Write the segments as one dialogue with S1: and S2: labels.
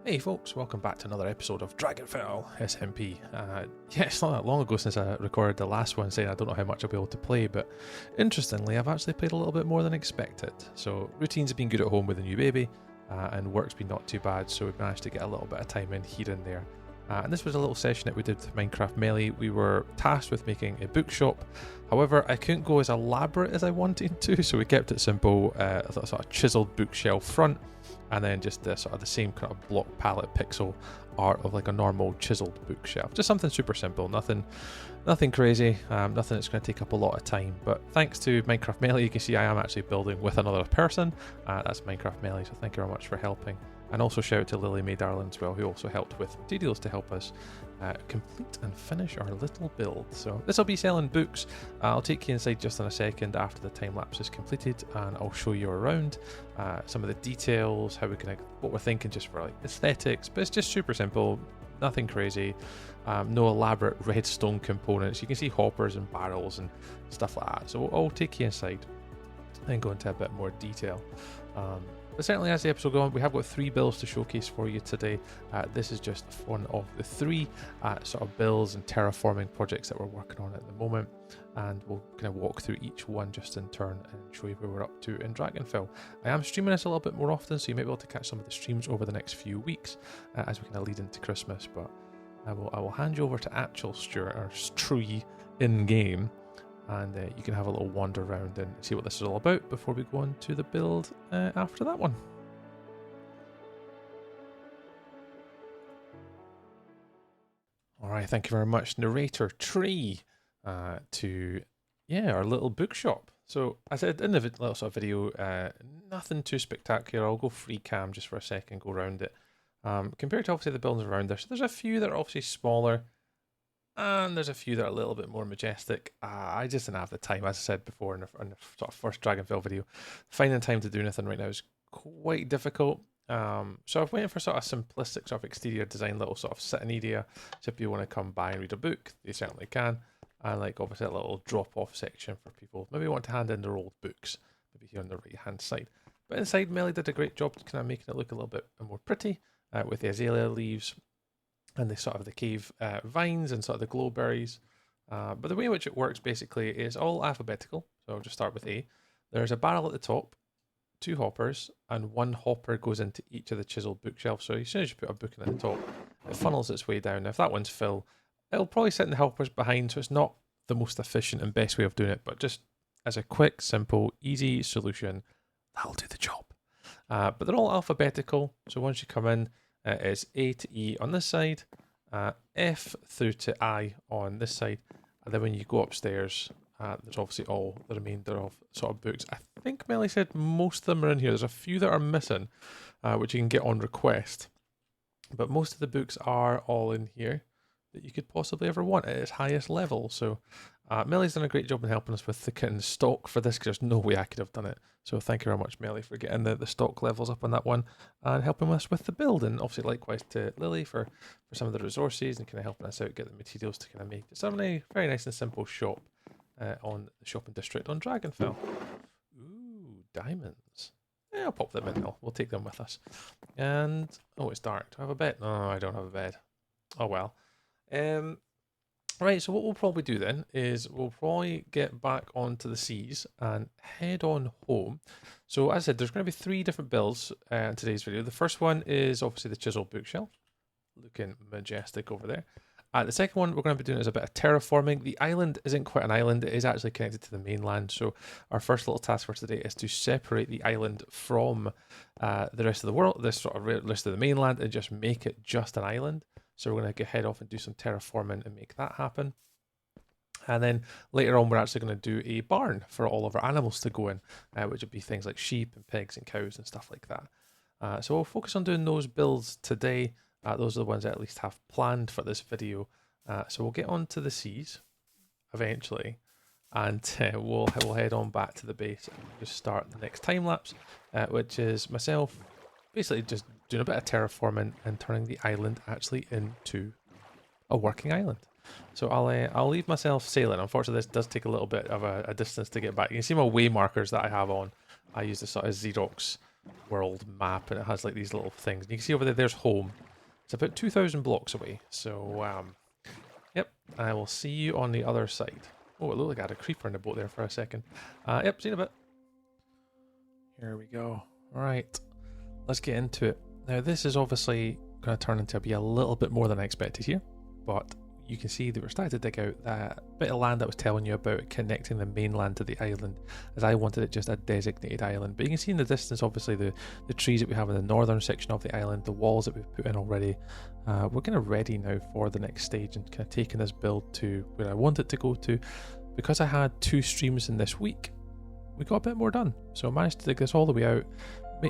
S1: Hey folks, welcome back to another episode of Dragonfell SMP. Yeah, it's not that long ago since I recorded the last one saying I don't know how much I'll be able to play, but interestingly I've actually played a little bit more than expected. So routines have been good at home with a new baby, and work's been not too bad, so we've managed to get a little bit of time in here and there. And this was a little session that we did with Minecraft Melee. We were tasked with making a bookshop. However, I couldn't go as elaborate as I wanted to, so we kept it simple. A sort of chiseled bookshelf front, and then just the sort of the same kind of block palette pixel art of like a normal chiseled bookshelf. Just something super simple, nothing crazy, nothing that's going to take up a lot of time. But thanks to Minecraft Melee, you can see I am actually building with another person. That's Minecraft Melee, so thank you very much for helping. And also shout out to Lily May Darling as well, who also helped with materials to help us complete and finish our little build. So this will be selling books. I'll take you inside just in a second after the time lapse is completed, and I'll show you around some of the details, how we're gonna, what we're thinking just for like aesthetics. But it's just super simple, nothing crazy, no elaborate redstone components. You can see hoppers and barrels and stuff like that. So I'll take you inside and go into a bit more detail. But certainly as the episode goes on, we have got 3 builds to showcase for you today. This is just one of the 3 sort of builds and terraforming projects that we're working on at the moment. And we'll kind of walk through each one just in turn and show you where we're up to in Dragonfell. I am streaming this a little bit more often, so you might be able to catch some of the streams over the next few weeks as we kind of lead into Christmas. But I will hand you over to actual Stuart, or Stree, in-game. And you can have a little wander around and see what this is all about before we go on to the build after that one. Alright, thank you very much, Narrator Tree, to our little bookshop. So as I said in the little sort of video, nothing too spectacular. I'll go free cam just for a second, go around it. Compared to obviously the buildings around there, so there's a few that are obviously smaller, and there's a few that are a little bit more majestic. I just didn't have the time, as I said before in the sort of first Dragonfell video. Finding time to do anything right now is quite difficult. So I've waited for sort of simplistic sort of exterior design, little sort of sitting area. So if you want to come by and read a book, they certainly can. And like obviously a little drop-off section for people maybe want to hand in their old books, maybe here on the right-hand side. But inside, Melee did a great job kind of making it look a little bit more pretty with the azalea leaves and the sort of the cave vines and sort of the glowberries. But the way in which it works basically is all alphabetical. So I'll just start with A. There's a barrel at the top, 2 hoppers, and 1 hopper goes into each of the chiseled bookshelves. So as soon as you put a book in at the top, it funnels its way down. Now, if that one's full, it'll probably sit in the hoppers behind, so it's not the most efficient and best way of doing it, but just as a quick, simple, easy solution, that'll do the job. But they're all alphabetical, so once you come in, it's A to E on this side, F through to I on this side, and then when you go upstairs, there's obviously all the remainder of sort of books. I think Melly said most of them are in here. There's a few that are missing, which you can get on request, but most of the books are all in here that you could possibly ever want at its highest level. So Melly's done a great job in helping us with the kind of stock for this, because there's no way I could have done it. So thank you very much, Melly, for getting the stock levels up on that one and helping us with the build. And obviously likewise to Lily for some of the resources and kind of helping us out get the materials to kind of make it a very nice and simple shop on the shopping district on Dragonfell. Ooh, diamonds. Yeah, I'll pop them in. We'll take them with us. And, oh, it's dark. Do I have a bed? No, I don't have a bed. Oh, well. Right, so what we'll probably do then is we'll probably get back onto the seas and head on home. So as I said, there's going to be 3 different builds in today's video. The first one is obviously the chiseled bookshelf, looking majestic over there. The second one we're going to be doing is a bit of terraforming. The island isn't quite an island, it is actually connected to the mainland. So our first little task for today is to separate the island from the rest of the world, this sort of rest of the mainland, and just make it just an island. So we're going to head off and do some terraforming and make that happen. And then later on, we're actually going to do a barn for all of our animals to go in, which would be things like sheep and pigs and cows and stuff like that. So we'll focus on doing those builds today. Those are the ones I at least have planned for this video. So we'll get on to the seas eventually, and we'll head on back to the base and just start the next time lapse, which is myself basically just doing a bit of terraforming and turning the island actually into a working island. So I'll leave myself sailing. Unfortunately, this does take a little bit of a distance to get back. You can see my way markers that I have on. I use the sort of Xerox world map, and it has like these little things. And you can see over there, there's home. It's about 2,000 blocks away. So, yep, I will see you on the other side. Oh, it looked like I had a creeper in the boat there for a second. Yep, see you in a bit. Here we go. All right, let's get into it. Now, this is obviously going to turn into be a little bit more than I expected here, but you can see that we're starting to dig out that bit of land that I was telling you about, connecting the mainland to the island, as I wanted it just a designated island. But you can see in the distance, obviously, the trees that we have in the northern section of the island, the walls that we've put in already. We're kind of ready now for the next stage and kind of taking this build to where I want it to go to. Because I had 2 streams in this week, we got a bit more done. So I managed to dig this all the way out,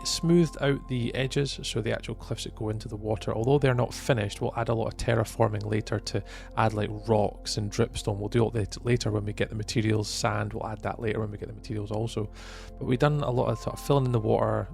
S1: smoothed out the edges, so the actual cliffs that go into the water, although they're not finished, we'll add a lot of terraforming later to add like rocks and dripstone. We'll do it later when we get the materials. Sand, we'll add that later when we get the materials also. But we've done a lot of sort of filling in the water,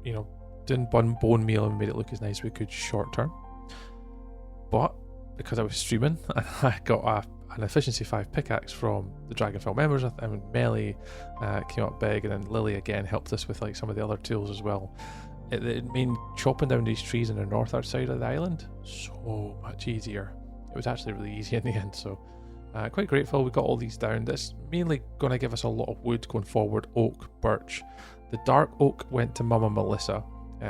S1: you know, doing bone meal and made it look as nice as we could short term. But because I was streaming, I got an efficiency 5 pickaxe from the Dragonfell members. I mean, Melly came up big, and then Lily again helped us with like some of the other tools as well. It made chopping down these trees on the north side of the island so much easier. It was actually really easy in the end, so quite grateful we got all these down. That's mainly going to give us a lot of wood going forward. Oak, birch. The dark oak went to Mama Melissa.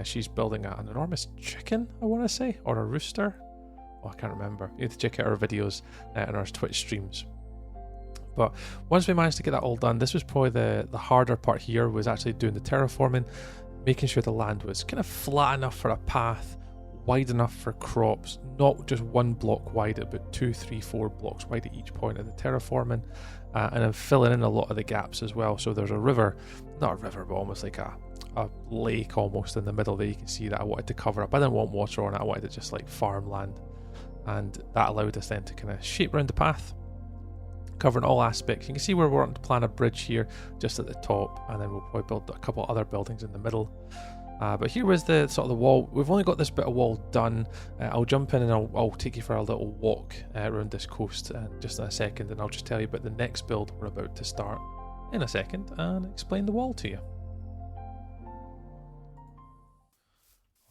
S1: She's building an enormous chicken, I want to say, or a rooster. I can't remember. You need to check out our videos and our Twitch streams. But once we managed to get that all done, this was probably the harder part here, was actually doing the terraforming, making sure the land was kind of flat enough for a path, wide enough for crops, not just 1 block wide, but 2, 3, 4 blocks wide at each point of the terraforming, and then filling in a lot of the gaps as well. So there's a river, not a river, but almost like a lake almost in the middle there. You can see that I wanted to cover up. I didn't want water on it, I wanted it just like farmland. And that allowed us then to kind of shape around the path, covering all aspects. You can see where we're wanting to plan a bridge here just at the top, and then we'll probably build a couple other buildings in the middle. But here was the sort of the wall. We've only got this bit of wall done. I'll jump in and I'll take you for a little walk around this coast just in a second, and I'll just tell you about the next build we're about to start in a second and explain the wall to you.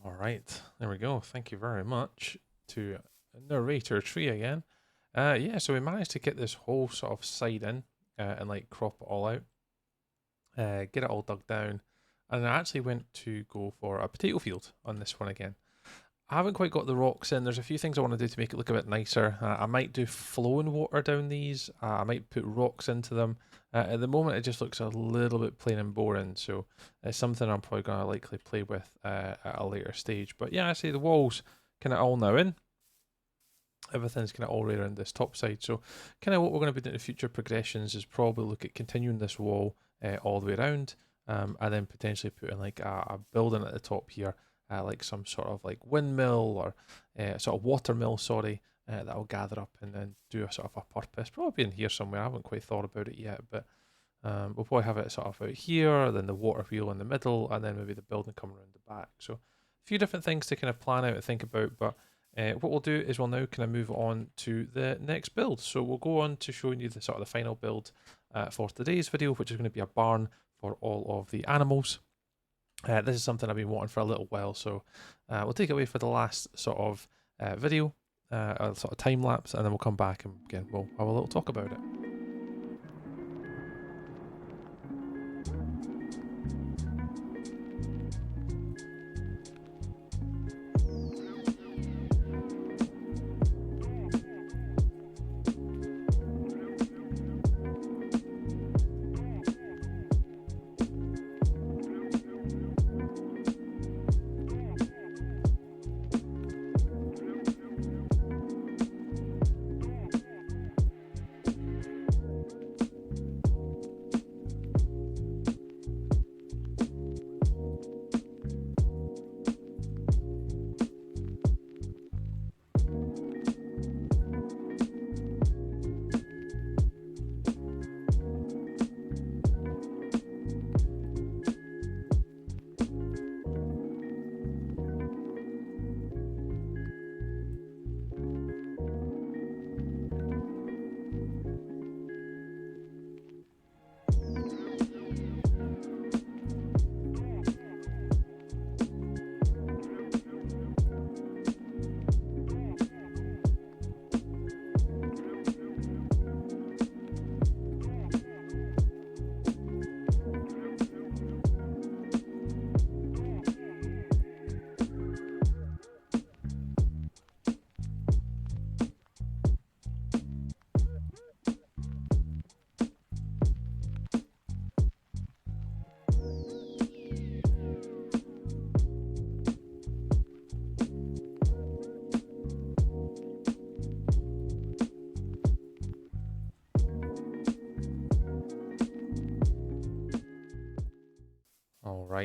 S1: Alright, there we go. Thank you very much to Narrator Tree again. Yeah, so we managed to get this whole sort of side in and like crop it all out, get it all dug down, and I actually went to go for a potato field on this one again. I haven't quite got the rocks in. There's a few things I want to do to make it look a bit nicer. I might do flowing water down these. I might put rocks into them. At the moment, it just looks a little bit plain and boring, so it's something I'm probably going to likely play with at a later stage. But yeah, I see the walls kind of all now in. Everything's kind of all right around this top side. So kind of what we're going to be doing in future progressions is probably look at continuing this wall all the way around, and then potentially putting like a building at the top here, like some sort of like windmill or sort of water mill, sorry, that I'll gather up and then do a sort of a purpose. Probably in here somewhere. I haven't quite thought about it yet, but we'll probably have it sort of out here, then the water wheel in the middle, and then maybe the building coming around the back. So a few different things to kind of plan out and think about, but what we'll do is we'll now kind of move on to the next build. So we'll go on to showing you the sort of the final build for today's video, which is going to be a barn for all of the animals. This is something I've been wanting for a little while, so we'll take it away for the last sort of video, a sort of time lapse, and then we'll come back and again we'll have a little talk about it.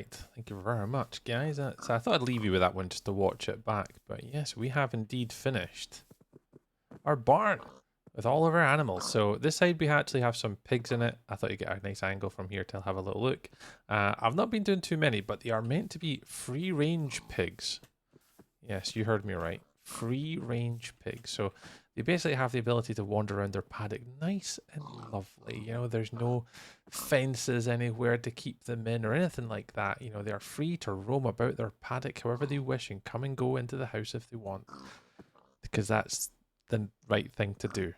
S1: right, thank you very much, guys. I thought I'd leave you with that one just to watch it back. But yes, we have indeed finished our barn with all of our animals. So this side we actually have some pigs in it. I thought you'd get a nice angle from here to have a little look. I've not been doing too many, but they are meant to be free-range pigs. Yes, you heard me right. Free-range pigs. So they basically have the ability to wander around their paddock nice and lovely. You know, there's no fences anywhere to keep them in or anything like that. You know, they are free to roam about their paddock however they wish and come and go into the house if they want. Because that's the right thing to do.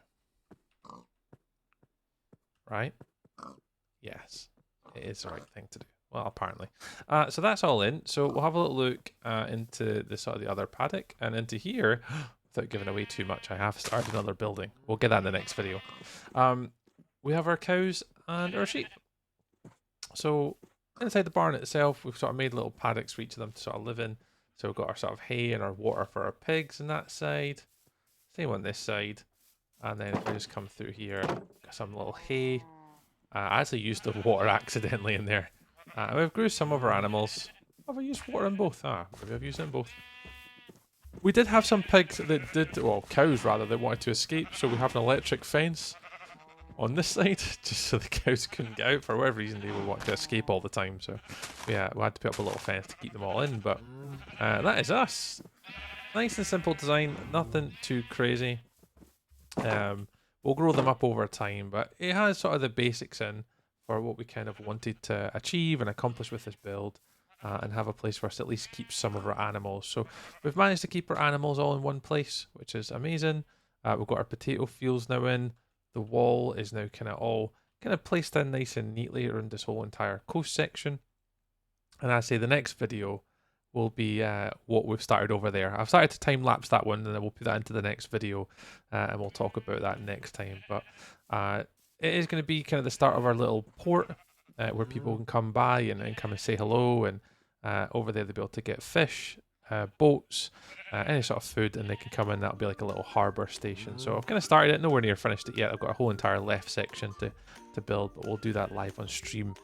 S1: Right? Yes, it is the right thing to do. Well, apparently. So that's all in. So we'll have a little look into the sort of the other paddock and into here. Without giving away too much, I have started another building. We'll get that in the next video. We have our cows and our sheep. So inside the barn itself, we've sort of made little paddocks for each of them to sort of live in. So we've got our sort of hay and our water for our pigs on that side. Same on this side. And then if we just come through here, got some little hay. I actually used the water accidentally in there. We've grew some of our animals. Have I used water in both? Maybe I've used it in both. We did have some pigs that did, well, cows rather, that wanted to escape. So we have an electric fence on this side, just so the cows couldn't get out. For whatever reason, they would want to escape all the time. So yeah, we had to put up a little fence to keep them all in. But that is us. Nice and simple design, nothing too crazy. We'll grow them up over time, but it has sort of the basics in for what we kind of wanted to achieve and accomplish with this build, and have a place for us to at least keep some of our animals. So we've managed to keep our animals all in one place, which is amazing. We've got our potato fields now in. The wall is now kind of all kind of placed in nice and neatly around this whole entire coast section. And I say the next video will be what we've started over there. I've started to time lapse that one, and then we'll put that into the next video, and we'll talk about that next time. But it is going to be kind of the start of our little port, where people can come by and come and say hello, and over there they'll be able to get fish, boats, any sort of food, and they can come in. That'll be like a little harbour station. So I've kind of started it, nowhere near finished it yet. I've got a whole entire left section to build, but we'll do that live on stream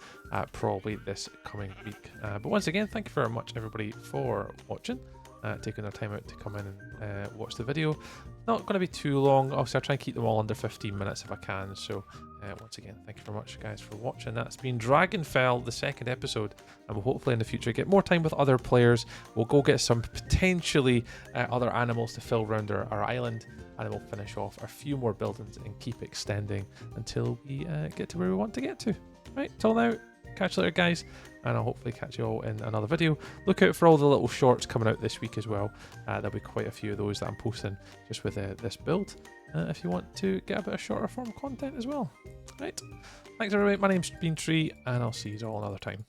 S1: probably this coming week. But once again, thank you very much everybody for watching, taking their time out to come in and watch the video. Not going to be too long. Obviously I'll try and keep them all under 15 minutes if I can. So once again, thank you very much guys for watching. That's been Dragonfell, the second episode, and we'll hopefully in the future get more time with other players. We'll go get some potentially other animals to fill around our island, and then we'll finish off a few more buildings and keep extending until we get to where we want to get to. Right, till now, catch you later guys, and I'll hopefully catch you all in another video. Look out for all the little shorts coming out this week as well. There'll be quite a few of those that I'm posting just with this build, if you want to get a bit of shorter form content as well. Right, thanks everybody, my name's been Tree, and I'll see you all another time.